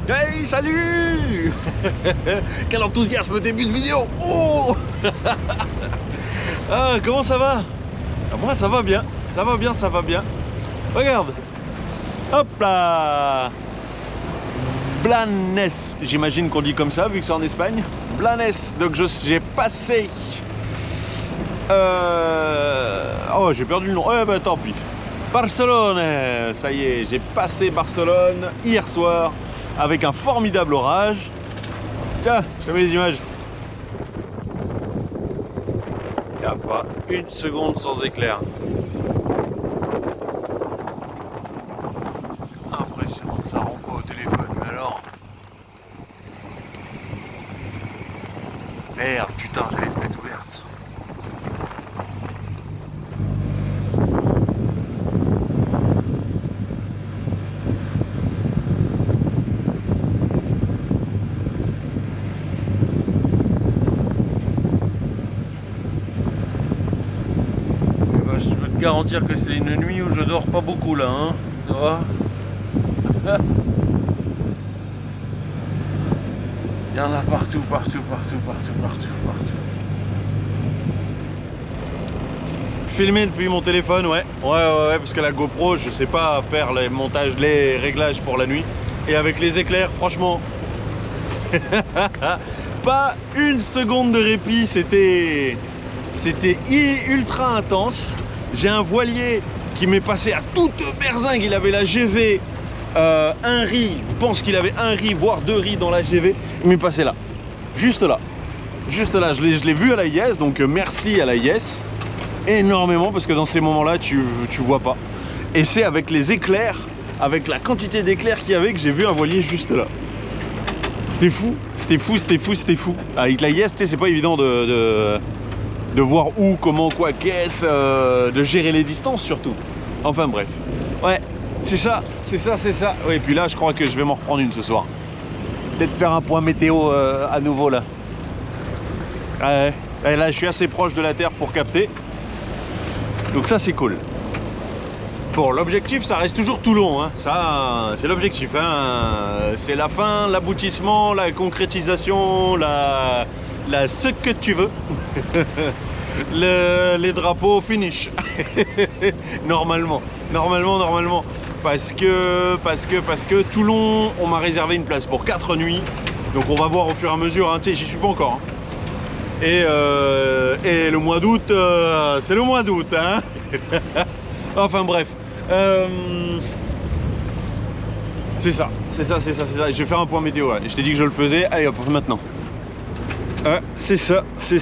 Hey, salut. Quel enthousiasme début de vidéo. Oh. Ah, comment ça va? Moi ça va bien, ça va bien, ça va bien. Regarde. Hop là. Blanes, j'imagine qu'on dit comme ça vu que c'est en Espagne. Blanes, donc j'ai passé... Oh, j'ai perdu le nom. Eh ben tant pis. Barcelone, ça y est, j'ai passé Barcelone hier soir avec un formidable orage. Tiens, je te mets les images. Il n'y a pas une seconde sans éclair. C'est impressionnant, ça rend pas au téléphone, mais alors... Merde, putain, j'ai les fenêtres ouvertes. Je peux te garantir que c'est une nuit où je dors pas beaucoup là, hein. Tu vois. Il y en a partout, partout, partout, partout, partout, partout. Filmé depuis mon téléphone, ouais, parce que la GoPro, je sais pas faire les montages, les réglages pour la nuit. Et avec les éclairs, franchement, pas une seconde de répit, c'était ultra intense. J'ai un voilier qui m'est passé à toute berzingue, il avait la GV, un riz, je pense qu'il avait un riz, voire deux riz dans la GV, il m'est passé là, juste là, je l'ai vu à la IS, donc merci à la IS, énormément, parce que dans ces moments-là, tu vois pas. Et c'est avec les éclairs, avec la quantité d'éclairs qu'il y avait, que j'ai vu un voilier juste là. C'était fou, c'était fou, c'était fou, c'était fou. Avec la IS, tu sais, c'est pas évident de voir où, comment, quoi, qu'est-ce, de gérer les distances surtout. Enfin bref, ouais, c'est ça, c'est ça, c'est ça. Oui, et puis là, je crois que je vais m'en reprendre une ce soir. Peut-être faire un point météo à nouveau là. Ouais, et là, je suis assez proche de la Terre pour capter. Donc ça, c'est cool. Bon, l'objectif, ça reste toujours Toulon, hein. Ça, c'est l'objectif, hein. C'est la fin, l'aboutissement, la concrétisation, ce que tu veux. Les drapeaux finish. Normalement. Parce que Toulon, on m'a réservé une place pour 4 nuits. Donc on va voir au fur et à mesure, hein. Tu sais, j'y suis pas encore, hein. Et le mois d'août, c'est le mois d'août, hein. Enfin bref. C'est ça. Je vais faire un point météo, là. Je t'ai dit que je le faisais. Allez hop, maintenant. C'est ça. Je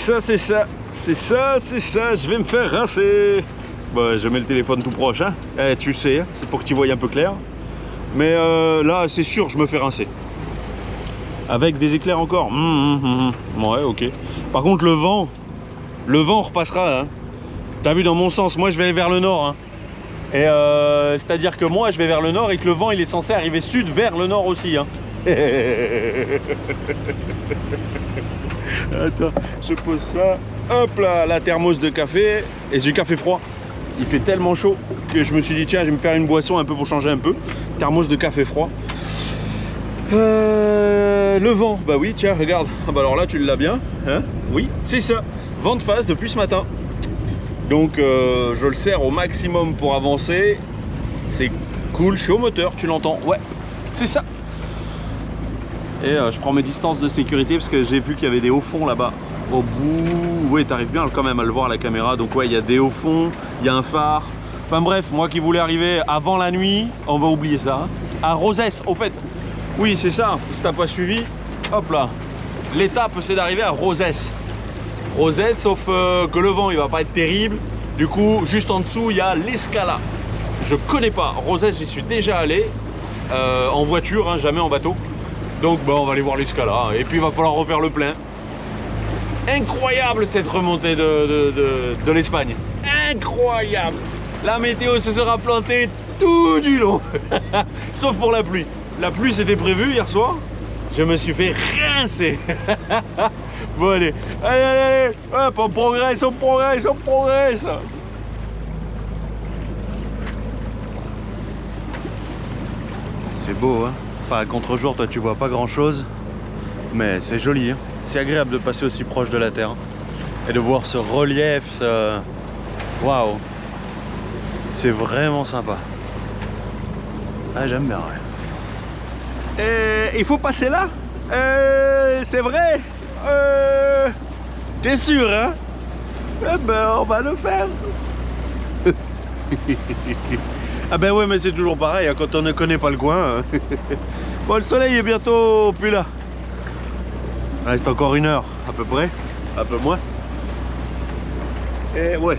vais me faire rincer. Bah, je mets le téléphone tout proche, hein. Tu sais, hein, c'est pour que tu voyes un peu clair. Mais là, c'est sûr, je me fais rincer. Avec des éclairs encore. Ouais, ok. Par contre, le vent repassera, hein. T'as vu, dans mon sens, moi je vais vers le nord, hein. Et c'est-à-dire que moi je vais vers le nord et que le vent il est censé arriver sud vers le nord aussi, hein. Attends, je pose ça. Hop là, la thermos de café. Et j'ai du café froid. Il fait tellement chaud que je me suis dit tiens, je vais me faire une boisson un peu pour changer un peu. Thermos de café froid. Le vent, bah oui, tiens, regarde. Ah bah alors là, tu l'as bien, hein? Oui, c'est ça. Vent de face depuis ce matin. Donc je le serre au maximum pour avancer. C'est cool, je suis au moteur, tu l'entends? Ouais, c'est ça. Et je prends mes distances de sécurité parce que j'ai vu qu'il y avait des hauts fonds là-bas au bout. Oui, t'arrives bien quand même à le voir à la caméra. Donc ouais, il y a des hauts fonds, il y a un phare. Enfin bref, moi qui voulais arriver avant la nuit, on va oublier ça, hein. À Rosès, au fait. Oui, c'est ça, si t'as pas suivi, hop là. L'étape, c'est d'arriver à Rosès. Rosès, sauf que le vent, il va pas être terrible. Du coup, juste en dessous, il y a l'Escala. Je connais pas. Rosès, j'y suis déjà allé. En voiture, hein, jamais en bateau. Donc, bah, on va aller voir l'Escala. Et puis, il va falloir refaire le plein. Incroyable cette remontée de l'Espagne. Incroyable. La météo se sera plantée tout du long. Sauf pour la pluie. La pluie, c'était prévu hier soir. Je me suis fait rincer. Bon, allez. Hop, on progresse. C'est beau, hein. Enfin, à contre-jour, toi tu vois pas grand chose. Mais c'est joli, hein. C'est agréable de passer aussi proche de la Terre. Et de voir ce relief, ce... Waouh. C'est vraiment sympa. Ah, j'aime bien, ouais. Il faut passer là? C'est vrai? T'es sûr, hein? Eh ben, on va le faire. Ah ben ouais, mais c'est toujours pareil, hein, quand on ne connaît pas le coin. Hein. Bon, le soleil est bientôt plus là. Il reste encore 1 heure, à peu près. Un peu moins. Et ouais.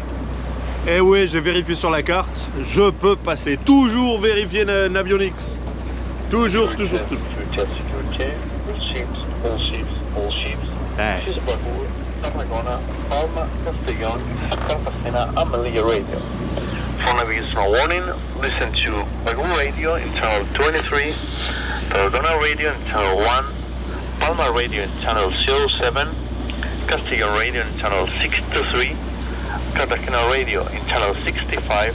Et ouais, j'ai vérifié sur la carte. Je peux passer. Toujours vérifier Navionics. Toujours. Hey. Tarragona, Palma, Castellón, Cartagena, Amelia Radio. For navigational warning, listen to Bagur Radio in channel 23, Tarragona Radio in channel 1, Palma Radio in channel 07, Castellón Radio in channel 623, Cartagena Radio in channel 65,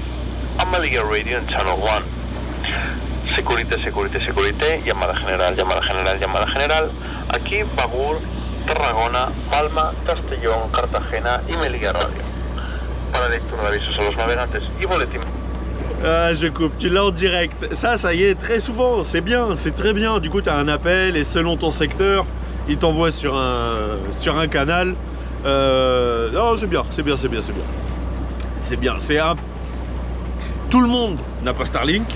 Amelia Radio in channel 1. Securité, llamada general. Aquí Bagur, Tarragona, Palma, Castellón, Cartagena y Melilla Radio. Para lectura de avisos a los navegantes y boletín. Ah, je coupe, tu l'as en direct. Ça y est, très souvent, c'est bien, c'est très bien. Du coup, tu as un appel et selon ton secteur, il t'envoie sur un canal. Non, c'est bien. C'est bien, c'est un... Tout le monde n'a pas Starlink.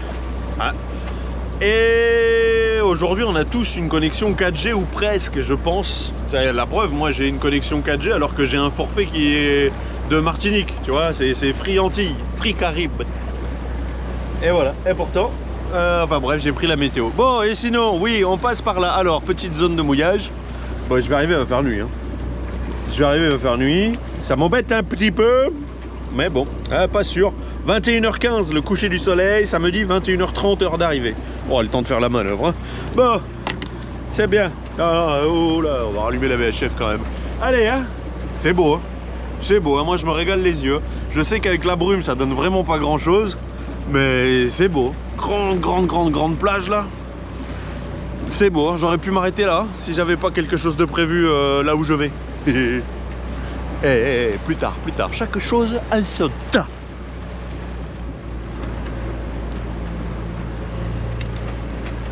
Hein. Et aujourd'hui, on a tous une connexion 4G ou presque, je pense. C'est la preuve, moi j'ai une connexion 4G alors que j'ai un forfait qui est de Martinique, tu vois, c'est Free Antilles, Free Caraïbes. Et voilà, et pourtant, enfin bref, j'ai pris la météo. Bon, et sinon, oui, on passe par là. Alors, petite zone de mouillage. Bon, je vais arriver à faire nuit. Hein. Ça m'embête un petit peu, mais bon, pas sûr. 21h15 le coucher du soleil, samedi 21h30 heure d'arrivée. Oh, le temps de faire la manœuvre. Hein. Bon, c'est bien. Ah, oh là, on va rallumer la VHF quand même. Allez, hein. C'est beau. Hein. C'est beau, hein. Moi je me régale les yeux. Je sais qu'avec la brume ça donne vraiment pas grand chose, mais c'est beau. Grande plage là. C'est beau, hein. J'aurais pu m'arrêter là hein, si j'avais pas quelque chose de prévu là où je vais. Plus tard. Chaque chose a son temps.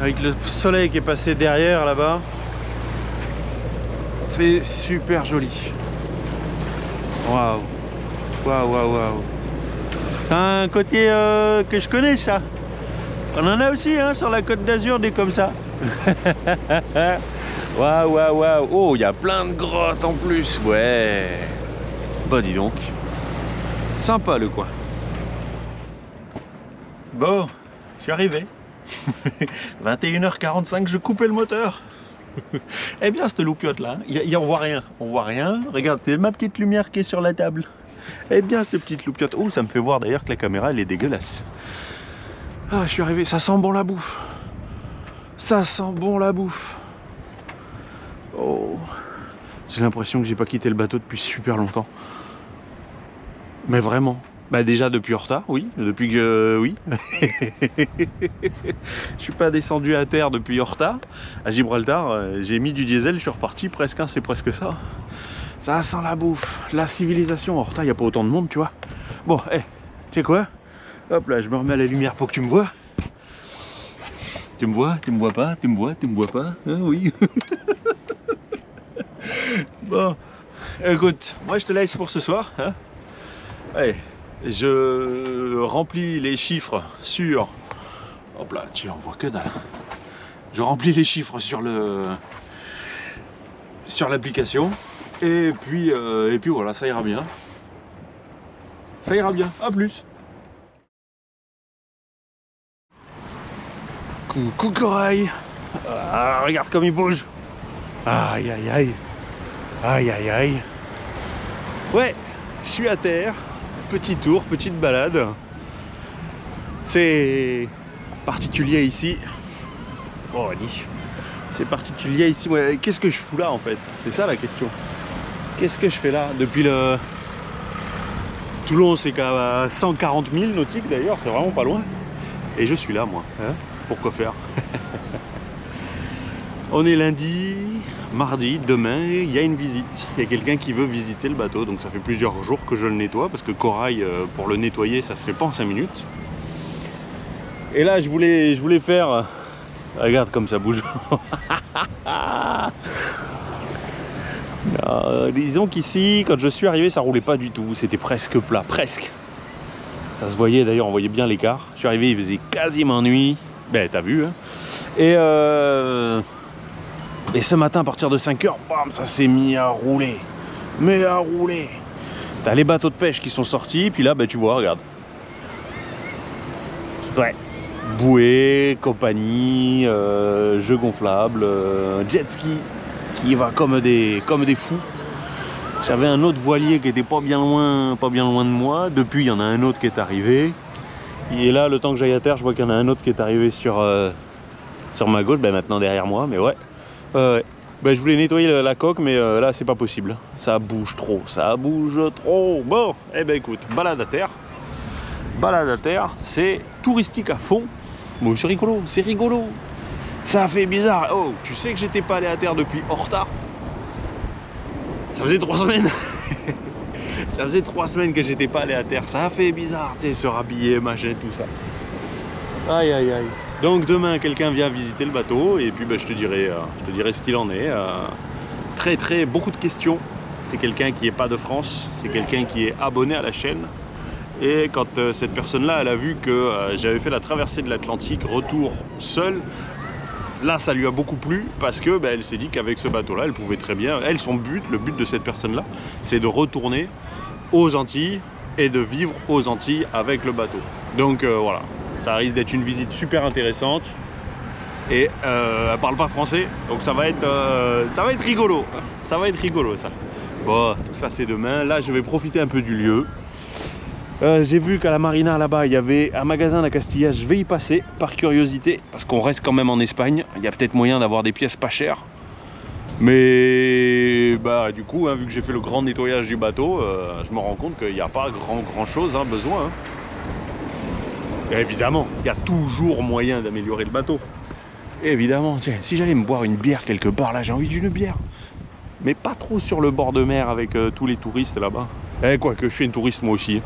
Avec le soleil qui est passé derrière là-bas, c'est super joli. Waouh. C'est un côté que je connais ça. On en a aussi hein, sur la Côte d'Azur des comme ça. Waouh. Oh, il y a plein de grottes en plus. Ouais. Bah dis donc. Sympa le coin. Bon, je suis arrivé. 21h45, je coupais le moteur. Eh bien, cette loupiote là, on voit rien. Regarde, c'est ma petite lumière qui est sur la table. Eh bien, cette petite loupiote. Oh, ça me fait voir d'ailleurs que la caméra elle est dégueulasse. Ah, je suis arrivé, ça sent bon la bouffe. Oh, j'ai l'impression que j'ai pas quitté le bateau depuis super longtemps. Mais vraiment. Bah déjà depuis Horta, oui, depuis que... oui. Je suis pas descendu à terre depuis Horta. À Gibraltar, j'ai mis du diesel, je suis reparti presque, hein, c'est presque ça. Ça sent la bouffe, la civilisation. Horta, il n'y a pas autant de monde, tu vois. Bon, tu sais quoi? Hop là, je me remets à la lumière pour que tu me vois. Tu me vois pas, tu me vois pas, hein, oui. Bon, écoute, moi je te laisse pour ce soir, hein. Allez. Je remplis les chiffres sur... Hop là, tu en vois que dalle. Je remplis les chiffres sur l'application. Et puis voilà, ça ira bien. À plus. Coucou Corail. Ah, regarde comme il bouge. Aïe. Ouais, je suis à terre. Petit tour, petite balade. C'est particulier ici. Oh, c'est particulier ici. Ouais, qu'est-ce que je fous là en fait? C'est ça la question. Qu'est-ce que je fais là depuis le... Toulon, c'est qu'à 140 000 nautiques d'ailleurs, c'est vraiment pas loin. Et je suis là moi. Hein, pourquoi faire? On est lundi, mardi, demain, il y a une visite. Il y a quelqu'un qui veut visiter le bateau, donc ça fait plusieurs jours que je le nettoie, parce que corail, pour le nettoyer, ça se fait pas en 5 minutes. Et là, je voulais faire... Regarde comme ça bouge. Disons qu'ici, quand je suis arrivé, ça roulait pas du tout. C'était presque plat, presque. Ça se voyait d'ailleurs, on voyait bien l'écart. Je suis arrivé, il faisait quasiment nuit. Ben, t'as vu, hein. Et ce matin, à partir de 5 h, bam, ça s'est mis à rouler. Mais à rouler. T'as les bateaux de pêche qui sont sortis, puis là, ben, tu vois, regarde. Ouais. Bouée, compagnie, jeux gonflables, jet ski qui va comme des fous. J'avais un autre voilier qui était pas bien loin de moi. Depuis, il y en a un autre qui est arrivé. Et là, le temps que j'aille à terre, je vois qu'il y en a un autre qui est arrivé sur ma gauche, ben maintenant derrière moi, mais ouais. Ben, je voulais nettoyer la coque, mais là, c'est pas possible. Ça bouge trop, ça bouge trop. Bon, eh ben écoute, balade à terre. Balade à terre, c'est touristique à fond. Bon, c'est rigolo, c'est rigolo. Ça fait bizarre. Oh, tu sais que j'étais pas allé à terre depuis Horta. Ça faisait 3 semaines. Ça faisait 3 semaines que j'étais pas allé à terre. Ça a fait bizarre, tu sais, se rhabiller, machin, tout ça. Aïe, aïe, aïe. Donc demain, quelqu'un vient visiter le bateau et puis ben, je te dirai ce qu'il en est. Beaucoup de questions. C'est quelqu'un qui n'est pas de France. C'est quelqu'un qui est abonné à la chaîne. Et quand cette personne-là, elle a vu que j'avais fait la traversée de l'Atlantique, retour seul, là, ça lui a beaucoup plu parce que ben, elle s'est dit qu'avec ce bateau-là, elle pouvait très bien. Elle, le but de cette personne-là, c'est de retourner aux Antilles et de vivre aux Antilles avec le bateau. Donc voilà, ça risque d'être une visite super intéressante. Et elle parle pas français, donc ça va être rigolo. Ça va être rigolo, ça. Bon, tout ça, c'est demain. Là, je vais profiter un peu du lieu. J'ai vu qu'à la marina là-bas il y avait un magasin à Castilla. Je vais y passer par curiosité parce qu'on reste quand même en Espagne. Il y a peut-être moyen d'avoir des pièces pas chères, mais bah du coup hein, vu que j'ai fait le grand nettoyage du bateau, je me rends compte qu'il n'y a pas grand chose hein, besoin hein. Et évidemment il y a toujours moyen d'améliorer le bateau, et évidemment tiens, si j'allais me boire une bière quelque part, là j'ai envie d'une bière, mais pas trop sur le bord de mer avec tous les touristes là-bas. Eh, quoi que je suis une touriste moi aussi.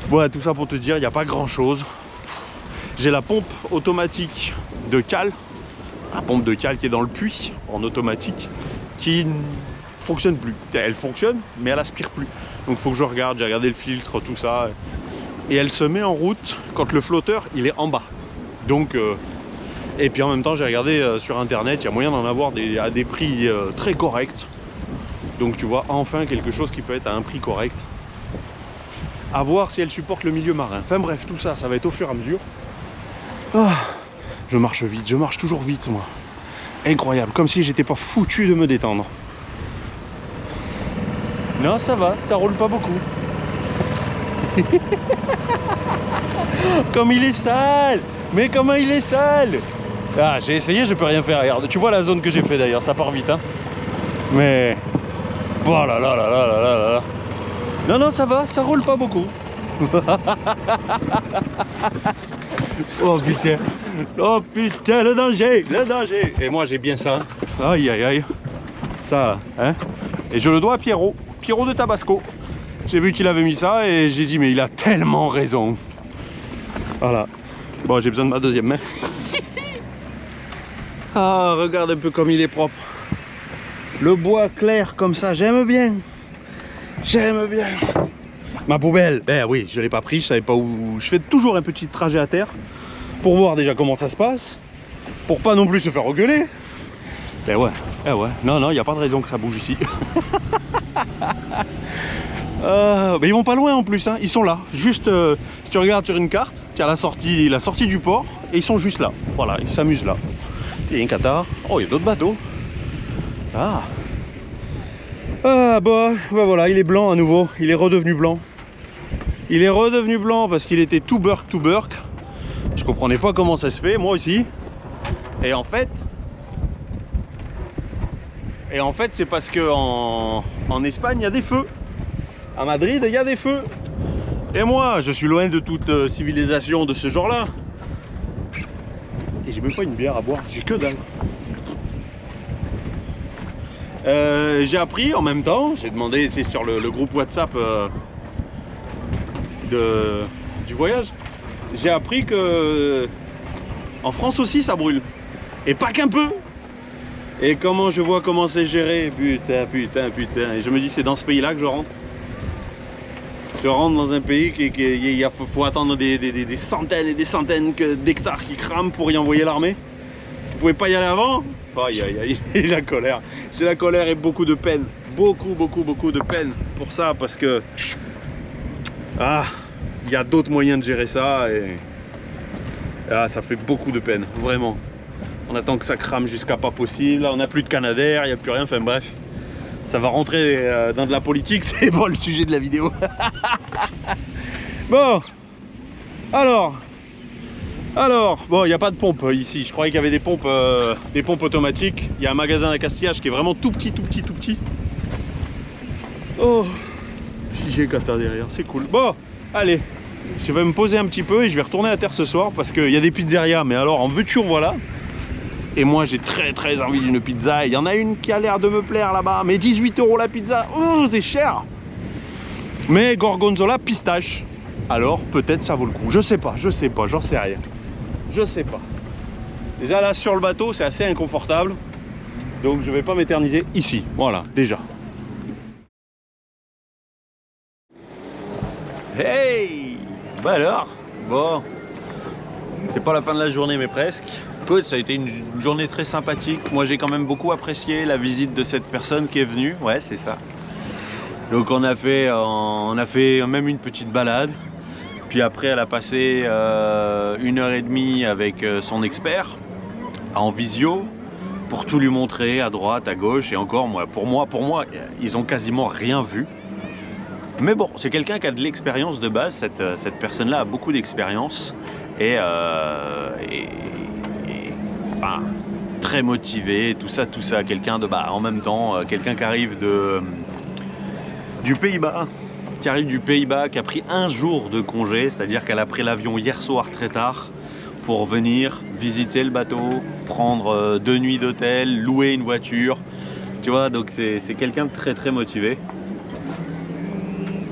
Voilà, tout ça pour te dire, il n'y a pas grand chose. J'ai la pompe automatique de cale, la pompe de cale qui est dans le puits en automatique, qui ne fonctionne plus. Elle fonctionne, mais elle aspire plus. Donc il faut que je regarde, j'ai regardé le filtre, tout ça. Et elle se met en route quand le flotteur il est en bas. Donc, et puis en même temps, j'ai regardé sur internet, il y a moyen d'en avoir à des prix très corrects. Donc tu vois, enfin quelque chose qui peut être à un prix correct. À voir si elle supporte le milieu marin. Enfin bref, tout ça, ça va être au fur et à mesure. Ah, je marche vite, je marche toujours vite moi. Incroyable, comme si j'étais pas foutu de me détendre. Non, ça va, ça roule pas beaucoup. Comme il est sale. Mais comment il est sale. Ah, j'ai essayé, je peux rien faire. Regarde, tu vois la zone que j'ai fait d'ailleurs, ça part vite hein. Mais... oh là là là là là là là. Non, non, ça va, ça roule pas beaucoup. Oh putain. Oh putain, le danger, le danger. Et moi j'ai bien ça. Aïe aïe aïe. Ça, hein. Et je le dois à Pierrot de Tabasco. J'ai vu qu'il avait mis ça et j'ai dit mais il a tellement raison. Voilà. Bon, j'ai besoin de ma deuxième main. Ah, regarde un peu comme il est propre. Le bois clair comme ça, j'aime bien. J'aime bien. Ma poubelle, ben oui, je l'ai pas pris, je savais pas où. Je fais toujours un petit trajet à terre pour voir déjà comment ça se passe, pour pas non plus se faire engueuler. Ben ouais, eh ouais. Non, non, il n'y a pas de raison que ça bouge ici. Mais ils vont pas loin en plus, hein. Ils sont là. Juste, si tu regardes sur une carte, tu as la sortie du port et ils sont juste là. Voilà, ils s'amusent là. Il y a un Qatar. Oh, il y a d'autres bateaux. Ah. Ah bah voilà, il est blanc à nouveau, il est redevenu blanc. Il est redevenu blanc parce qu'il était tout burk. Je comprenais pas comment ça se fait, moi aussi. Et en fait c'est parce que en Espagne il y a des feux. À Madrid il y a des feux. Et moi je suis loin de toute civilisation de ce genre là. et j'ai même pas une bière à boire, j'ai que dalle. J'ai appris en même temps, j'ai demandé sur le groupe WhatsApp du voyage, j'ai appris que en France aussi ça brûle, et pas qu'un peu. Et comment je vois comment c'est géré, putain, et je me dis c'est dans ce pays là que je rentre. Je rentre dans un pays il faut attendre des centaines et des centaines d'hectares qui crament pour y envoyer l'armée. Vous pouvez pas y aller avant? Aïe aïe aïe, j'ai la colère. J'ai la colère et beaucoup de peine. Beaucoup de peine pour ça, parce que il y a d'autres moyens de gérer ça et ça fait beaucoup de peine, vraiment. On attend que ça crame jusqu'à pas possible. Là, on n'a plus de Canadair, il n'y a plus rien, enfin bref. Ça va rentrer dans de la politique, c'est bon le sujet de la vidéo. Bon, alors, bon, il n'y a pas de pompe ici. Je croyais qu'il y avait des pompes automatiques. Il y a un magasin à Castillage qui est vraiment tout petit. Oh, j'ai Qatar derrière, c'est cool. Bon, allez, je vais me poser un petit peu et je vais retourner à terre ce soir parce qu'il y a des pizzerias, mais alors en veux-tu, voilà. Et moi j'ai très envie d'une pizza. Il y en a une qui a l'air de me plaire là-bas, mais 18 € la pizza, oh c'est cher. Mais gorgonzola pistache, alors peut-être ça vaut le coup. Je sais pas, j'en sais rien. Je sais pas. Déjà là sur le bateau c'est assez inconfortable, donc je vais pas m'éterniser ici. Voilà, déjà. Hey, bah alors, bon, c'est pas la fin de la journée mais presque. Écoute, ça a été une journée très sympathique. Moi j'ai quand même beaucoup apprécié la visite de cette personne qui est venue. Ouais, c'est ça. Donc on a fait même une petite balade. Puis après elle a passé 1h30 avec son expert en visio pour tout lui montrer à droite, à gauche. Et encore, pour moi, ils ont quasiment rien vu. Mais bon, c'est quelqu'un qui a de l'expérience de base. Cette personne-là a beaucoup d'expérience et enfin, très motivé, tout ça, quelqu'un de en même temps, quelqu'un qui arrive du Pays-Bas, qui a pris un jour de congé, c'est-à-dire qu'elle a pris l'avion hier soir très tard pour venir visiter le bateau, prendre 2 nuits d'hôtel, louer une voiture, tu vois, donc c'est quelqu'un de très motivé.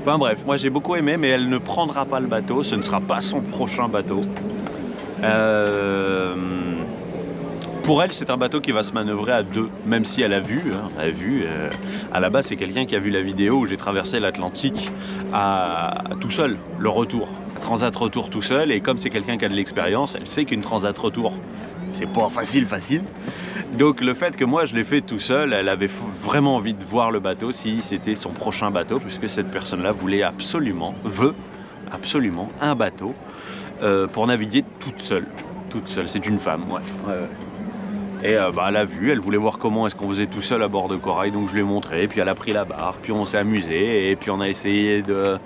Enfin bref, moi j'ai beaucoup aimé, mais elle ne prendra pas le bateau, ce ne sera pas son prochain bateau. Pour elle, c'est un bateau qui va se manœuvrer à 2, même si elle a vu, à la base c'est quelqu'un qui a vu la vidéo où j'ai traversé l'Atlantique tout seul, le retour, transat retour tout seul, et comme c'est quelqu'un qui a de l'expérience, elle sait qu'une transat retour, c'est pas facile. Donc le fait que moi je l'ai fait tout seul, elle avait vraiment envie de voir le bateau si c'était son prochain bateau, puisque cette personne-là veut absolument un bateau pour naviguer toute seule. C'est une femme, ouais. Et elle a vu, elle voulait voir comment est-ce qu'on faisait tout seul à bord de Corail, donc je lui ai montré, puis elle a pris la barre, puis on s'est amusé, et puis on a essayé de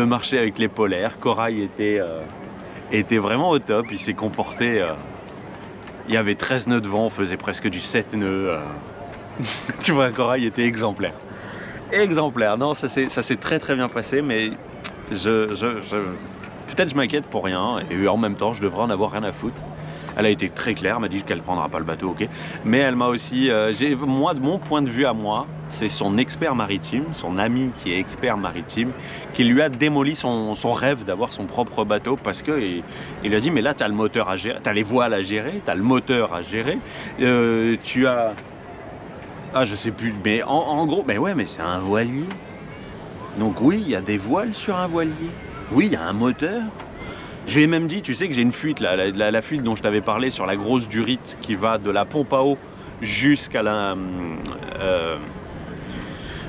marcher avec les polaires. Corail était vraiment au top, il s'est comporté, il y avait 13 nœuds de vent, on faisait presque du 7 nœuds, tu vois, Corail était exemplaire. Non, ça s'est très bien passé, mais peut-être je m'inquiète pour rien, et en même temps je devrais en avoir rien à foutre. Elle a été très claire, elle m'a dit qu'elle ne prendra pas le bateau, ok. Mais elle m'a aussi, moi, de mon point de vue à moi, c'est son expert maritime, son ami qui est expert maritime, qui lui a démoli son rêve d'avoir son propre bateau, parce que il a dit, mais là, tu as le moteur à gérer, tu as les voiles à gérer, tu as le moteur à gérer, tu as... Ah, je sais plus, mais en gros, mais ouais, mais c'est un voilier. Donc oui, il y a des voiles sur un voilier. Oui, il y a un moteur. Je lui ai même dit, tu sais que j'ai une fuite, la fuite dont je t'avais parlé sur la grosse durite qui va de la pompe à eau jusqu'à la...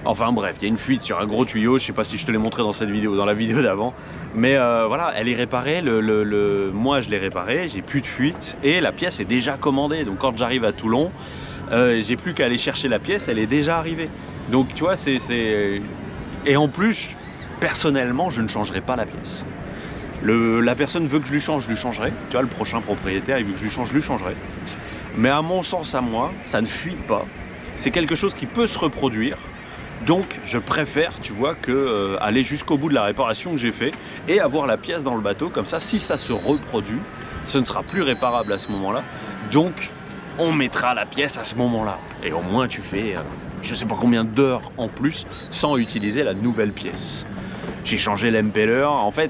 enfin bref, il y a une fuite sur un gros tuyau, je sais pas si je te l'ai montré dans la vidéo d'avant. Mais voilà, elle est réparée, moi je l'ai réparée, j'ai plus de fuite et la pièce est déjà commandée. Donc quand j'arrive à Toulon, j'ai plus qu'à aller chercher la pièce, elle est déjà arrivée. Donc tu vois, Et en plus, personnellement, je ne changerai pas la pièce. La personne veut que je lui changerai. Tu vois, le prochain propriétaire, il veut que je lui changerai. Mais à mon sens, à moi, ça ne fuit pas. C'est quelque chose qui peut se reproduire. Donc, je préfère, tu vois, aller jusqu'au bout de la réparation que j'ai fait et avoir la pièce dans le bateau. Comme ça, si ça se reproduit, ce ne sera plus réparable à ce moment-là. Donc on mettra la pièce à ce moment-là. Et au moins tu fais je sais pas combien d'heures en plus sans utiliser la nouvelle pièce. J'ai changé l'impeller. En fait,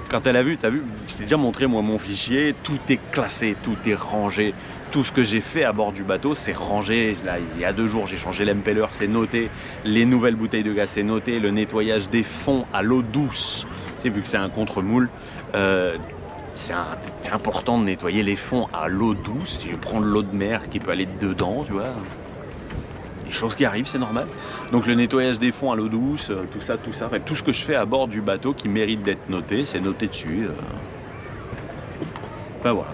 quand elle a vu, t'as vu, je t'ai déjà montré moi mon fichier, tout est classé, tout est rangé. Tout ce que j'ai fait à bord du bateau, c'est rangé. Là, il y a 2 jours, j'ai changé l'impeller, c'est noté. Les nouvelles bouteilles de gaz, c'est noté. Le nettoyage des fonds à l'eau douce, tu sais, vu que c'est un contre-moule, c'est important de nettoyer les fonds à l'eau douce. Tu prends de l'eau de mer qui peut aller dedans, tu vois. Des choses qui arrivent, c'est normal. Donc le nettoyage des fonds à l'eau douce, tout ça, enfin, tout ce que je fais à bord du bateau qui mérite d'être noté, c'est noté dessus. Ben voilà.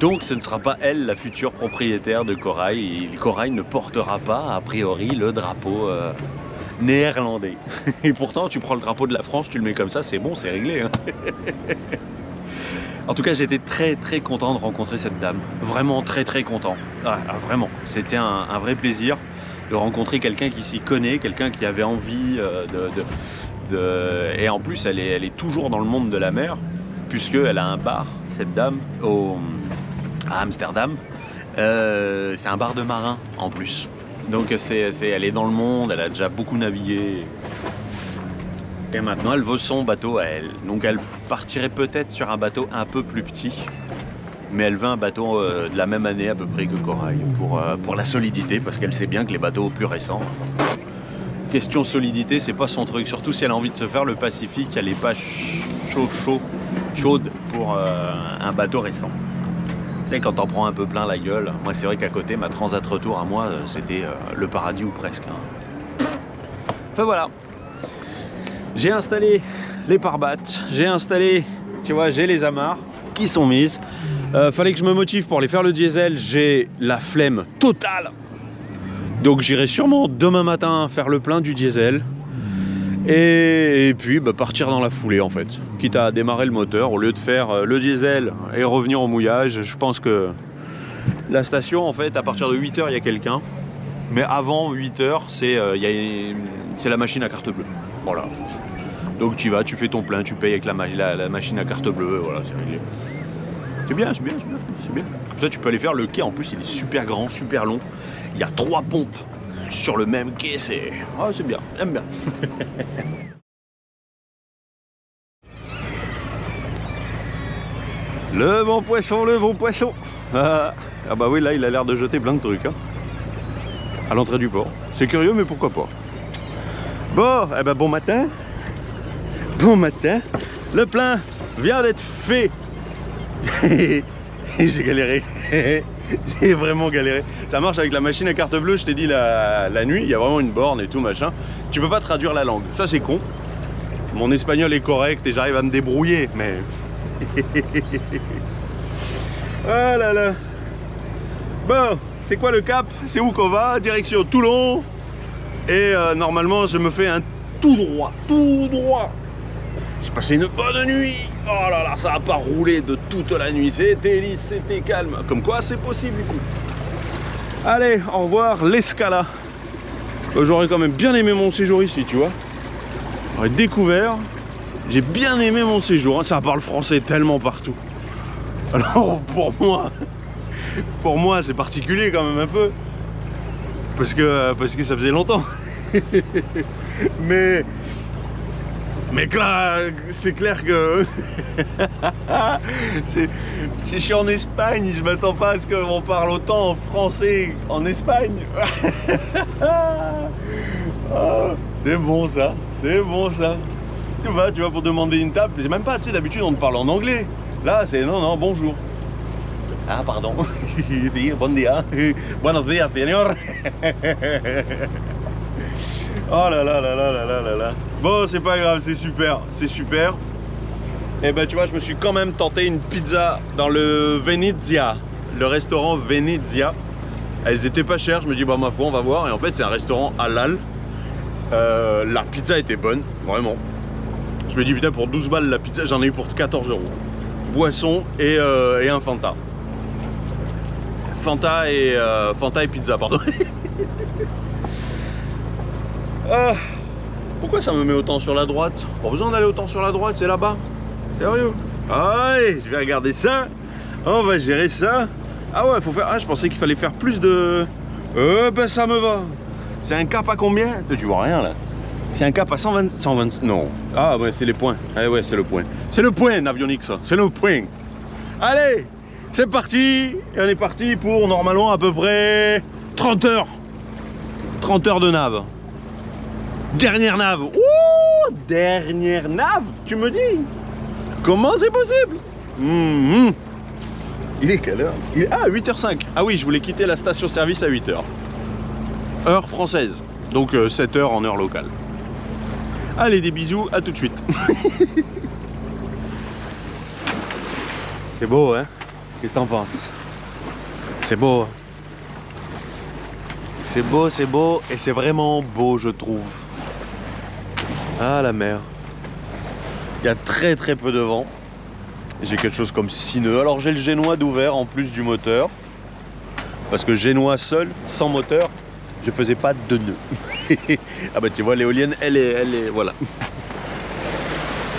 Donc ce ne sera pas elle la future propriétaire de Corail. Corail ne portera pas a priori le drapeau néerlandais. Et pourtant tu prends le drapeau de la France, tu le mets comme ça, c'est bon, c'est réglé. Hein. En tout cas j'étais très content de rencontrer cette dame. Vraiment très content. Ah, vraiment, c'était un vrai plaisir de rencontrer quelqu'un qui s'y connaît, quelqu'un qui avait envie Et en plus elle est toujours dans le monde de la mer, puisqu'elle a un bar, cette dame, à Amsterdam. C'est un bar de marins en plus. Donc elle est dans le monde, elle a déjà beaucoup navigué. Et maintenant elle veut son bateau à elle. Donc elle partirait peut-être sur un bateau un peu plus petit. Mais elle veut un bateau de la même année à peu près que Corail. Pour la solidité, parce qu'elle sait bien que les bateaux plus récents, question solidité, c'est pas son truc. Surtout si elle a envie de se faire le Pacifique, elle n'est pas chaude pour un bateau récent. Tu sais, quand t'en prends un peu plein la gueule, moi c'est vrai qu'à côté, ma Transat Retour à moi, c'était le paradis ou presque. Hein. Enfin voilà, j'ai installé les pare-battes, j'ai installé, tu vois, j'ai les amarres qui sont mises. Fallait que je me motive pour aller faire le diesel, j'ai la flemme totale. Donc j'irai sûrement demain matin faire le plein du diesel. Et puis partir dans la foulée en fait, quitte à démarrer le moteur au lieu de faire le diesel et revenir au mouillage. Je pense que la station en fait, à partir de 8 h il y a quelqu'un, mais avant 8 h c'est la machine à carte bleue. Voilà, donc tu vas, tu fais ton plein, tu payes avec la machine à carte bleue, voilà, c'est réglé. C'est bien. Comme ça tu peux aller faire le quai, en plus il est super grand, super long, il y a 3 pompes sur le même quai, c'est bien, j'aime bien. Le bon poisson. Ah bah oui, là il a l'air de jeter plein de trucs hein, à l'entrée du port. C'est curieux mais pourquoi pas. Bon, eh ben bon matin. Le plein vient d'être fait. J'ai galéré. J'ai vraiment galéré. Ça marche avec la machine à carte bleue, je t'ai dit la nuit, il y a vraiment une borne et tout machin. Tu peux pas traduire la langue, ça c'est con. Mon espagnol est correct et j'arrive à me débrouiller, mais... Ah là là. Bon, c'est quoi le cap? C'est où qu'on va? Direction Toulon. Et normalement je me fais un tout droit. J'ai passé une bonne nuit. Oh là là, ça n'a pas roulé de toute la nuit. C'était lisse, c'était calme. Comme quoi, c'est possible ici. Allez, au revoir, l'Escala. J'aurais quand même bien aimé mon séjour ici, tu vois. J'aurais découvert. J'ai bien aimé mon séjour. Ça parle français tellement partout. Alors, pour moi, c'est particulier quand même un peu. Parce que ça faisait longtemps. Mais c'est clair que je suis en Espagne, je m'attends pas à ce qu'on parle autant en français en Espagne. Oh, c'est bon ça. Tu vas pour demander une table, j'ai même pas, tu sais, d'habitude on te parle en anglais. Là c'est non, bonjour. Ah pardon. Bon dia. Buenos días, señor. Oh là là. Bon, c'est pas grave, c'est super. Et ben tu vois, je me suis quand même tenté une pizza dans le Venezia, le restaurant Venezia. Elles étaient pas chères, je me dis bah ma foi on va voir. Et en fait c'est un restaurant halal. La pizza était bonne, vraiment. Je me dis putain, pour 12 balles la pizza, j'en ai eu pour 14 €. Boisson et un Fanta. Fanta et pizza, pardon. Pourquoi ça me met autant sur la droite? Pas besoin d'aller autant sur la droite, c'est là-bas. Sérieux? Allez, je vais regarder ça. On va gérer ça. Ah ouais, faut faire... Ah, je pensais qu'il fallait faire plus de... Ben ça me va. C'est un cap à combien? Tu vois rien là. C'est un cap à 120... 120... Non. Ah ouais, c'est les points. Ah ouais, c'est le point. C'est le point, Navionics. C'est le point. Allez, c'est parti. Et on est parti pour normalement à peu près 30 heures. 30 heures de nav. Dernière nav. Ouh, dernière nav, tu me dis? Comment c'est possible? Il est quelle heure? Il est... Ah, 8h05. Ah oui, je voulais quitter la station-service à 8h. Heure française. Donc 7h en heure locale. Allez, des bisous, à tout de suite. C'est beau, hein? Qu'est-ce que t'en penses? C'est beau. C'est beau, et c'est vraiment beau, je trouve. Ah, la mer. Il y a très peu de vent. J'ai quelque chose comme 6 nœuds. Alors j'ai le génois d'ouvert en plus du moteur. Parce que génois seul, sans moteur, je faisais pas de nœuds. Ah bah tu vois, l'éolienne, elle est... Voilà.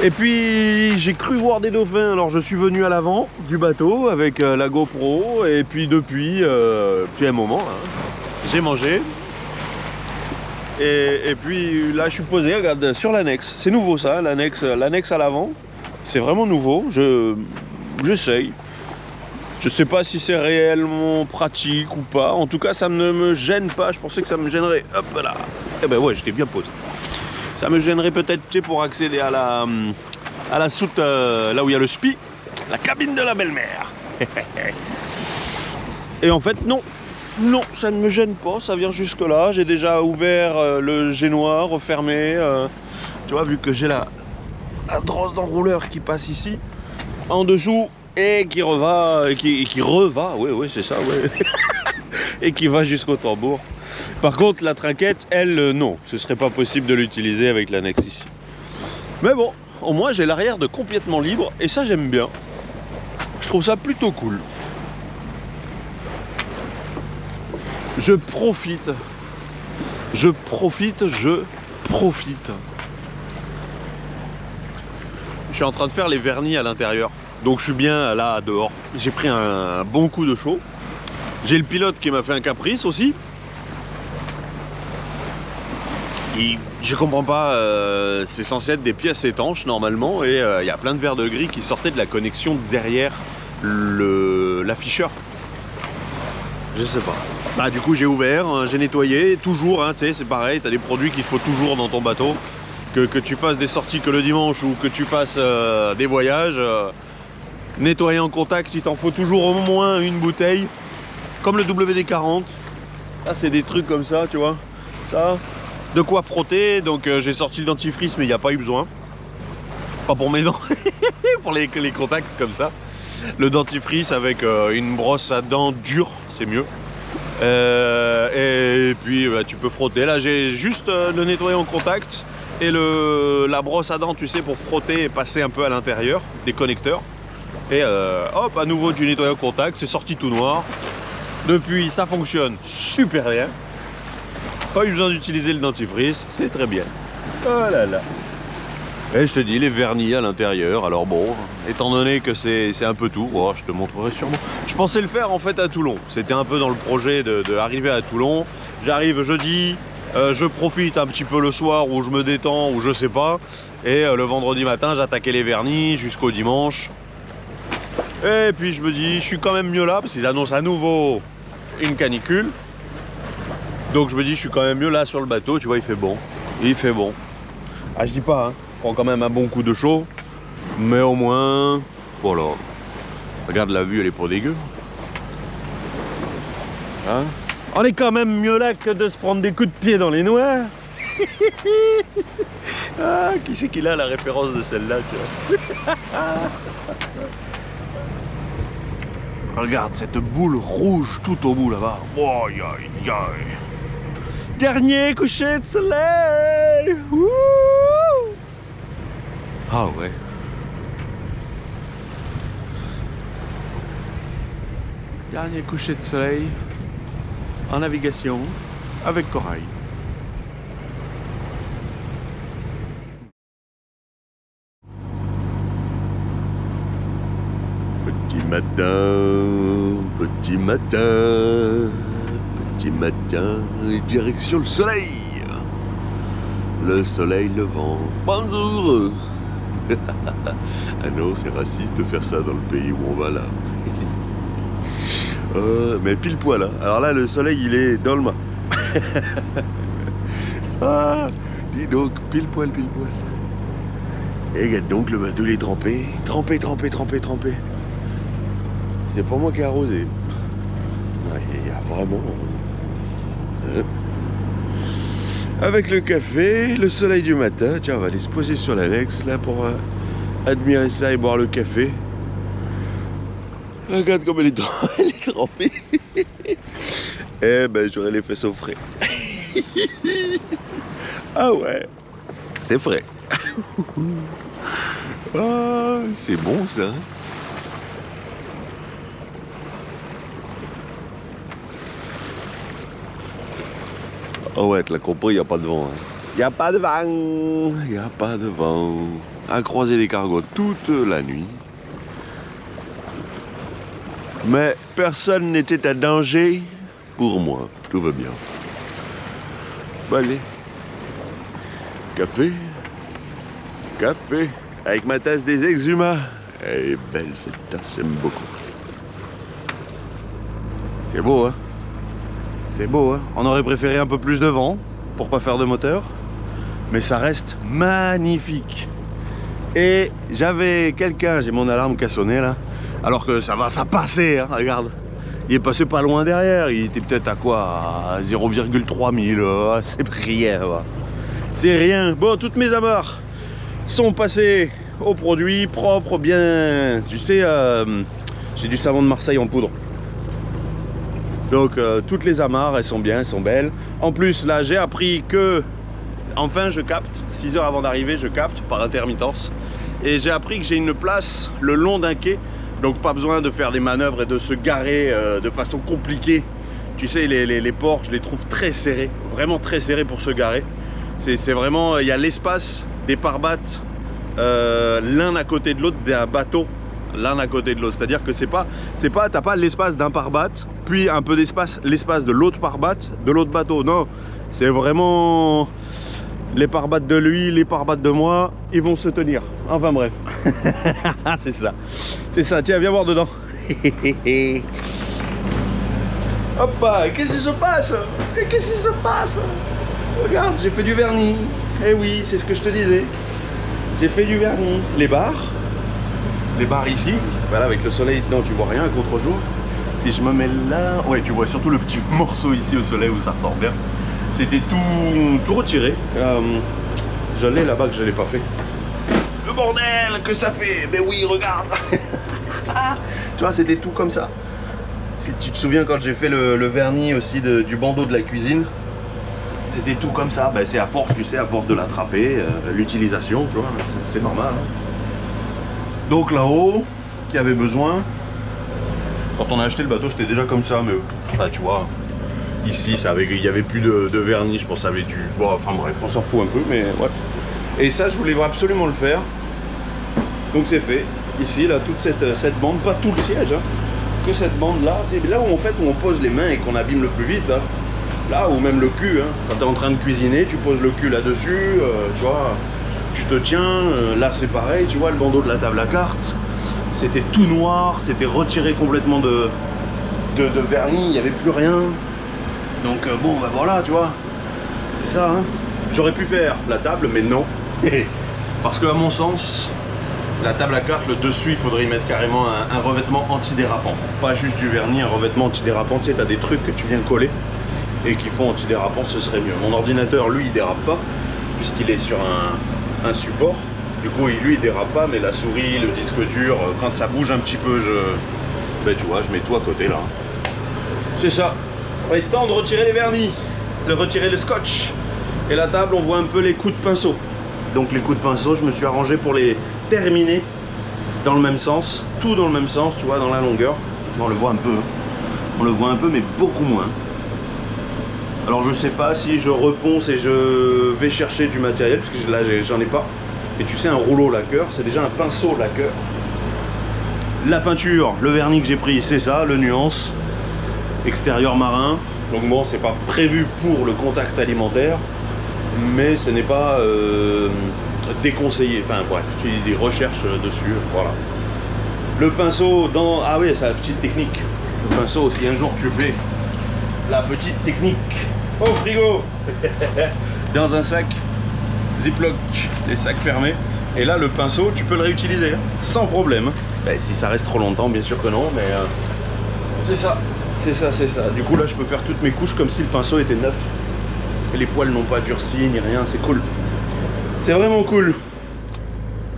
Et puis j'ai cru voir des dauphins. Alors je suis venu à l'avant du bateau avec la GoPro. Et puis depuis un moment, hein, j'ai mangé. Et puis là je suis posé, regarde, sur l'annexe. C'est nouveau ça, l'annexe à l'avant. C'est vraiment nouveau. J'essaye. Je sais pas si c'est réellement pratique ou pas. En tout cas, ça ne me gêne pas. Je pensais que ça me gênerait. Hop là. Eh ben ouais, j'étais bien posé. Ça me gênerait peut-être, tu sais, pour accéder à la soute, là où il y a le SPI, la cabine de la belle-mère. Et en fait, non. Non, ça ne me gêne pas. Ça vient jusque là. J'ai déjà ouvert le génois, refermé. Tu vois, vu que j'ai la drosse d'enrouleur qui passe ici, en dessous. Et qui reva, oui c'est ça, ouais. Et qui va jusqu'au tambour. Par contre la trinquette, elle, non, ce serait pas possible de l'utiliser avec l'annexe ici. Mais bon, au moins j'ai l'arrière de complètement libre, et ça j'aime bien. Je trouve ça plutôt cool. Je profite. Je profite. Je suis en train de faire les vernis à l'intérieur. Donc je suis bien là dehors. J'ai pris un bon coup de chaud. J'ai le pilote qui m'a fait un caprice aussi. Je comprends pas, c'est censé être des pièces étanches normalement. Et il y a plein de verres de gris qui sortaient de la connexion derrière l'afficheur. Je sais pas. Bah du coup j'ai ouvert, hein, j'ai nettoyé. Toujours, hein, tu sais, c'est pareil, tu as des produits qu'il faut toujours dans ton bateau. Que tu fasses des sorties que le dimanche ou que tu fasses des voyages. Nettoyer en contact, il t'en faut toujours au moins une bouteille. Comme le WD-40. Ça c'est des trucs comme ça, tu vois. Ça, de quoi frotter. Donc j'ai sorti le dentifrice, mais il n'y a pas eu besoin. Pas pour mes dents. Pour les contacts comme ça. Le dentifrice avec une brosse à dents dure, c'est mieux. Et puis bah, tu peux frotter. Là j'ai juste le nettoyer en contact. Et la brosse à dents, tu sais, pour frotter et passer un peu à l'intérieur des connecteurs. Et hop, à nouveau du nettoyage au contact, c'est sorti tout noir. Depuis, ça fonctionne super bien. Pas eu besoin d'utiliser le dentifrice, c'est très bien. Oh là là. Et je te dis, les vernis à l'intérieur, alors bon, étant donné que c'est un peu tout, oh, je te montrerai sûrement. Je pensais le faire en fait à Toulon. C'était un peu dans le projet d'arriver à Toulon. J'arrive jeudi. Je profite un petit peu le soir où je me détends, ou je sais pas. Et le vendredi matin, j'attaquais les vernis jusqu'au dimanche. Et puis je me dis, je suis quand même mieux là, parce qu'ils annoncent à nouveau une canicule. Donc je me dis, je suis quand même mieux là sur le bateau, tu vois, il fait bon. Il fait bon. Ah, je dis pas, hein, je prends quand même un bon coup de chaud. Mais au moins, voilà. Regarde la vue, elle est pas dégueu. Hein? On est quand même mieux là que de se prendre des coups de pied dans les noirs. Ah, qui c'est qui a la référence de celle-là, tu vois? Regarde cette boule rouge tout au bout là-bas. Oh, aïe, aïe, aïe. Dernier coucher de soleil. Wouh. Ah ouais. Dernier coucher de soleil en navigation avec Corail. Petit matin. Petit matin, direction le soleil. Le soleil levant. Bonjour. Ah non, c'est raciste de faire ça dans le pays où on va là. Mais pile poil, hein. Alors là, le soleil, il est dans le mât. Ah, dis donc, pile poil. Et regarde donc, le bateau, il est trempé. Trempé. C'est pas moi qui ai arrosé. Ouais, il y a vraiment... Avec le café, le soleil du matin. Tiens, on va aller se poser sur l'annexe, là, pour admirer ça et boire le café. Regarde comme elle est trempée. Eh ben, j'aurais les fesses au frais. Ah ouais, c'est frais. Ah, c'est bon ça. Oh ouais, tu l'as compris, il n'y a pas de vent. Il n'y a pas de vent. À croiser des cargos toute la nuit. Mais personne n'était à danger pour moi. Tout va bien. Bon, allez. Café. Avec ma tasse des Exuma. Elle est belle cette tasse, j'aime beaucoup. C'est beau, hein? C'est beau, hein? On aurait préféré un peu plus de vent pour pas faire de moteur, mais ça reste magnifique. Et j'avais quelqu'un, j'ai mon alarme qui a sonné là, alors que ça passait, hein, regarde. Il est passé pas loin derrière, il était peut-être à quoi? À 0,3 000, c'est rien, ouais. C'est rien. Bon, toutes mes amarres sont passées au produit propre, bien, tu sais, j'ai du savon de Marseille en poudre. Donc toutes les amarres, elles sont bien, elles sont belles. En plus, là, j'ai appris que, enfin, je capte. 6 heures avant d'arriver, je capte par intermittence. Et j'ai appris que j'ai une place le long d'un quai. Donc pas besoin de faire des manœuvres et de se garer de façon compliquée. Tu sais, les ports, je les trouve très serrés. Vraiment très serrés pour se garer. C'est vraiment, il y a l'espace des pare-battes l'un à côté de l'autre d'un bateau. L'un à côté de l'autre, c'est-à-dire que t'as pas l'espace d'un pare-batte, puis un peu d'espace, l'espace de l'autre pare-batte, de l'autre bateau. Non, c'est vraiment les pare-battes de lui, les pare-battes de moi, ils vont se tenir. Enfin bref, c'est ça. Tiens, viens voir dedans. Hop, qu'est-ce qui se passe? Regarde, j'ai fait du vernis. Eh oui, c'est ce que je te disais. J'ai fait du vernis. Les barres ici, voilà, avec le soleil, non, tu vois rien à contre-jour. Si je me mets là, ouais, tu vois surtout le petit morceau ici au soleil où ça ressort bien. C'était tout retiré. Je l'ai là-bas que je l'ai pas fait. Le bordel que ça fait. Mais oui, regarde. Tu vois, c'était tout comme ça. Si tu te souviens quand j'ai fait le vernis aussi du bandeau de la cuisine, c'était tout comme ça. Ben, c'est à force, tu sais, à force de l'attraper, l'utilisation, tu vois, c'est normal. Hein. Donc là-haut, qui avait besoin, quand on a acheté le bateau, c'était déjà comme ça, mais là, tu vois, ici, il n'y avait plus de vernis, je pense que ça avait dû... Bon, enfin bref, on s'en fout un peu, mais ouais. Et ça, je voulais absolument le faire. Donc c'est fait. Ici, là, toute cette bande, pas tout le siège, hein, que cette bande-là, là où en fait, où on pose les mains et qu'on abîme le plus vite, hein, là, ou même le cul, hein, quand tu es en train de cuisiner, tu poses le cul là-dessus, tu vois... Tu te tiens, là c'est pareil, tu vois le bandeau de la table à cartes, c'était tout noir, c'était retiré complètement de vernis, il n'y avait plus rien. Donc bon, bah voilà, tu vois, c'est ça, hein. J'aurais pu faire la table, mais non. Parce que à mon sens, la table à cartes, le dessus, il faudrait y mettre carrément un revêtement antidérapant. Pas juste du vernis, un revêtement antidérapant, tu sais, t'as des trucs que tu viens coller et qui font antidérapant, ce serait mieux. Mon ordinateur, lui, il dérape pas, puisqu'il est sur un support, du coup lui il dérape pas, mais la souris, le disque dur, quand ça bouge un petit peu, ben tu vois, je mets tout à côté là. C'est ça, ça va être temps de retirer les vernis, de retirer le scotch. Et la table, on voit un peu les coups de pinceau. Donc les coups de pinceau, je me suis arrangé pour les terminer dans le même sens, tout dans le même sens, tu vois, dans la longueur. On le voit un peu, hein. On le voit un peu, mais beaucoup moins. Alors je sais pas si je reponce et je vais chercher du matériel, parce que là j'en ai pas. Et tu sais, un rouleau lacqueur, c'est déjà un pinceau lacqueur. La peinture, le vernis que j'ai pris, c'est ça, le nuance. Extérieur marin. Donc bon, c'est pas prévu pour le contact alimentaire, mais ce n'est pas déconseillé. Enfin bref, j'ai des recherches dessus, voilà. Le pinceau dans... Ah oui, c'est la petite technique. Le pinceau, si un jour tu fais la petite technique au frigo, dans un sac Ziploc, les sacs fermés. Et là, le pinceau, tu peux le réutiliser, hein, sans problème. Ben, si ça reste trop longtemps, bien sûr que non, mais c'est ça. C'est ça, c'est ça. Du coup, là, je peux faire toutes mes couches comme si le pinceau était neuf. Et les poils n'ont pas durci ni rien, c'est cool. C'est vraiment cool.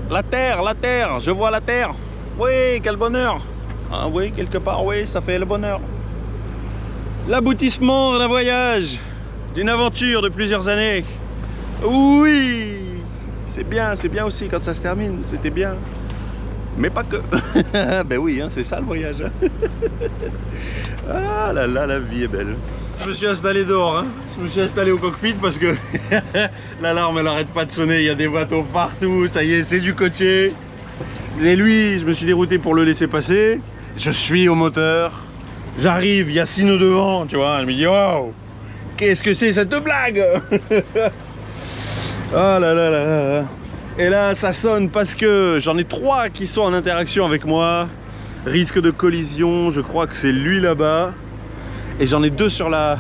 La terre, je vois la terre. Oui, quel bonheur. Ah oui, quelque part, oui, ça fait le bonheur. L'aboutissement d'un voyage, d'une aventure de plusieurs années. Oui, c'est bien aussi quand ça se termine, c'était bien. Mais pas que. Ben oui, hein, c'est ça le voyage. Hein. Ah là là, la vie est belle. Je me suis installé dehors, hein. Je me suis installé au cockpit parce que l'alarme elle arrête pas de sonner, il y a des bateaux partout, ça y est, c'est du côtier. Et lui, je me suis dérouté pour le laisser passer. Je suis au moteur. J'arrive, il y a Sino devant, tu vois. Je me dis, waouh, qu'est-ce que c'est cette blague? Oh là là là là. Et là, ça sonne parce que j'en ai 3 qui sont en interaction avec moi. Risque de collision, je crois que c'est lui là-bas. Et j'en ai 2 sur la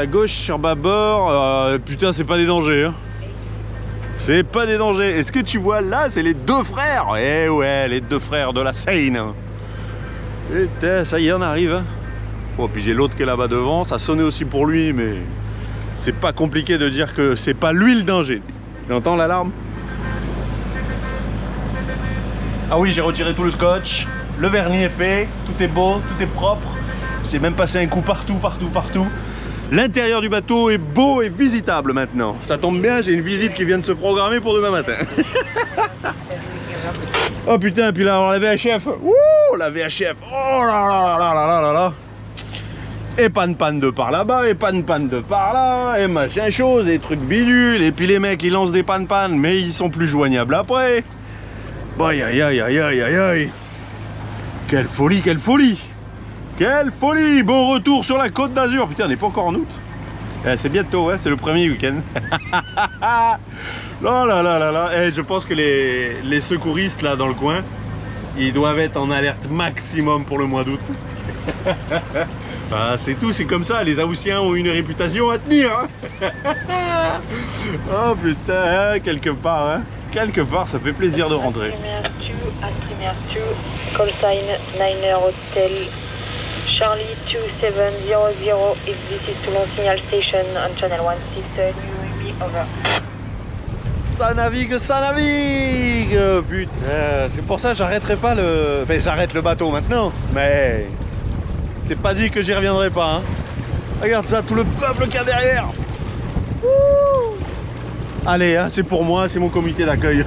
gauche, sur bâbord. Putain, c'est pas des dangers. Hein. C'est pas des dangers. Et ce que tu vois là, c'est les 2 frères. Eh ouais, les 2 frères de la Seine. Putain, ça y est, on arrive. Hein. Bon, puis j'ai l'autre qui est là-bas devant. Ça sonnait aussi pour lui, mais c'est pas compliqué de dire que c'est pas lui le danger. Tu entends l'alarme? Ah oui, j'ai retiré tout le scotch. Le vernis est fait. Tout est beau, tout est propre. J'ai même passé un coup partout. L'intérieur du bateau est beau et visitable maintenant. Ça tombe bien, j'ai une visite qui vient de se programmer pour demain matin. Oh putain, puis là, alors la VHF. Ouh, la VHF. Oh là là là là là là là. Et panne de par là-bas, et panne de par là, et machin chose, et trucs bidules. Et puis les mecs, ils lancent des panne, mais ils sont plus joignables après. Aïe aïe aïe aïe aïe aïe aïe. Quelle folie, quelle folie. Quelle folie! Bon retour sur la Côte d'Azur. Putain, on n'est pas encore en août. C'est bientôt, hein, c'est le premier week-end. Là là là là là. Et je pense que les secouristes là dans le coin, ils doivent être en alerte maximum pour le mois d'août. Bah, c'est tout, c'est comme ça. Les Haussiens ont une réputation à tenir. Hein. Oh putain, hein, quelque part, ça fait plaisir de rentrer. Call sign Niner Hotel. Charlie 2700, if this is Toulon Signal Station on Channel 16, UAB, over. Ça navigue, putain, c'est pour ça que j'arrêterai pas le... Enfin, j'arrête le bateau maintenant, mais c'est pas dit que j'y reviendrai pas, hein. Regarde ça, tout le peuple qu'il y a derrière. Ouh. Allez, hein, c'est pour moi, c'est mon comité d'accueil.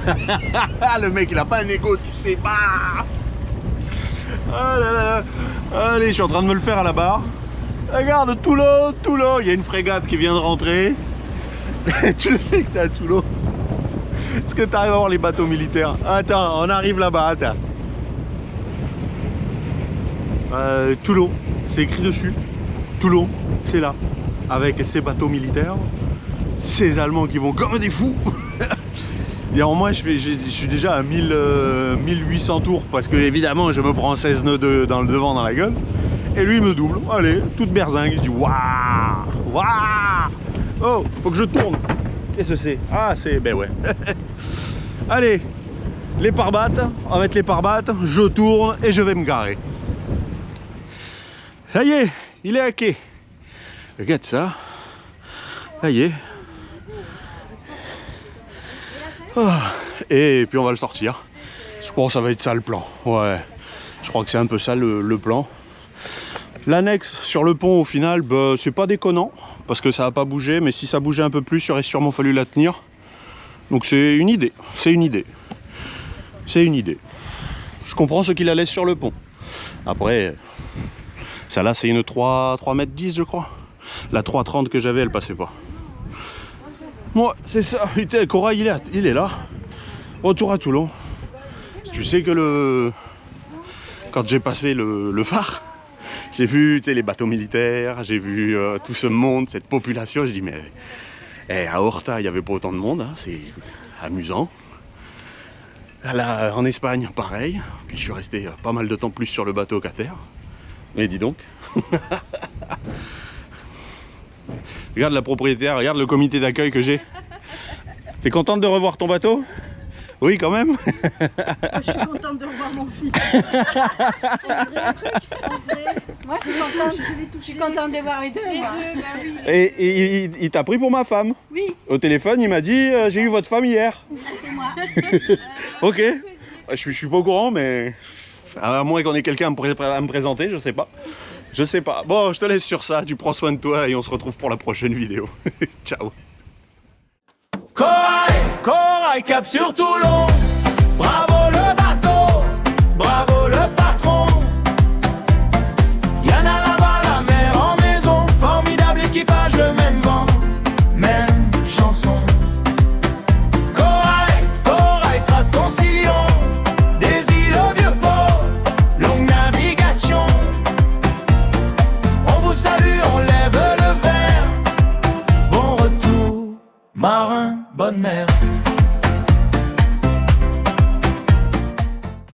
Le mec, il a pas un égo, tu sais pas. Oh là là. Allez, je suis en train de me le faire à la barre. Regarde, Toulon, il y a une frégate qui vient de rentrer. Tu le sais que t'es à Toulon. Est-ce que tu arrives à voir les bateaux militaires? Attends, on arrive là-bas, attends. Toulon, c'est écrit dessus. Toulon, c'est là. Avec ses bateaux militaires. Ces Allemands qui vont comme des fous. Et en moi, je suis déjà à 1800 tours parce que évidemment, je me prends 16 nœuds dans le devant dans la gueule. Et lui, il me double. Allez, toute berzingue. Je dis waouh, waouh. Oh, faut que je tourne. Qu'est-ce que c'est? Ah, c'est... Ben ouais. Allez, les pare-battes. On va mettre les pare-battes. Je tourne et je vais me garer. Ça y est, il est à quai. Regarde ça. Ça y est. Et puis on va le sortir. Je crois que ça va être ça le plan. Ouais, je crois que c'est un peu ça le plan. L'annexe sur le pont au final, bah, c'est pas déconnant parce que ça n'a pas bougé, mais si ça bougeait un peu plus, il aurait sûrement fallu la tenir. Donc c'est une idée, c'est une idée. C'est une idée. Je comprends ce qu'il la laisse sur le pont. Après, ça là c'est une 3,10 m je crois. La 3,30 que j'avais, elle passait pas. Ouais, c'est ça. Putain, Corail, il est là. Retour à Toulon. Tu sais que quand j'ai passé le phare, j'ai vu les bateaux militaires, j'ai vu tout ce monde, cette population. Je dis mais à Horta il n'y avait pas autant de monde, hein, c'est amusant. Là, en Espagne pareil, puis je suis resté pas mal de temps plus sur le bateau qu'à terre. Mais dis donc. Regarde la propriétaire, regarde le comité d'accueil que j'ai. T'es contente de revoir ton bateau? Oui, quand même. Je suis contente de revoir mon fils. Moi, je suis contente de voir les deux. Bah oui. Et il t'a pris pour ma femme? Oui. Au téléphone, il m'a dit j'ai eu votre femme hier. C'est moi. Ok. Je suis pas au courant, mais à moins qu'on ait quelqu'un à me présenter, je sais pas. Je sais pas. Bon, je te laisse sur ça. Tu prends soin de toi et on se retrouve pour la prochaine vidéo. Ciao. Corail, cap sur Toulon. Bravo le bateau, bravo le patron. Y'en a là-bas la mer en maison. Formidable équipage, le même vent, même chanson. Corail, trace ton sillon. Des îles au vieux port, longue navigation. On vous salue, on lève le verre. Bon retour, marin, bonne mer.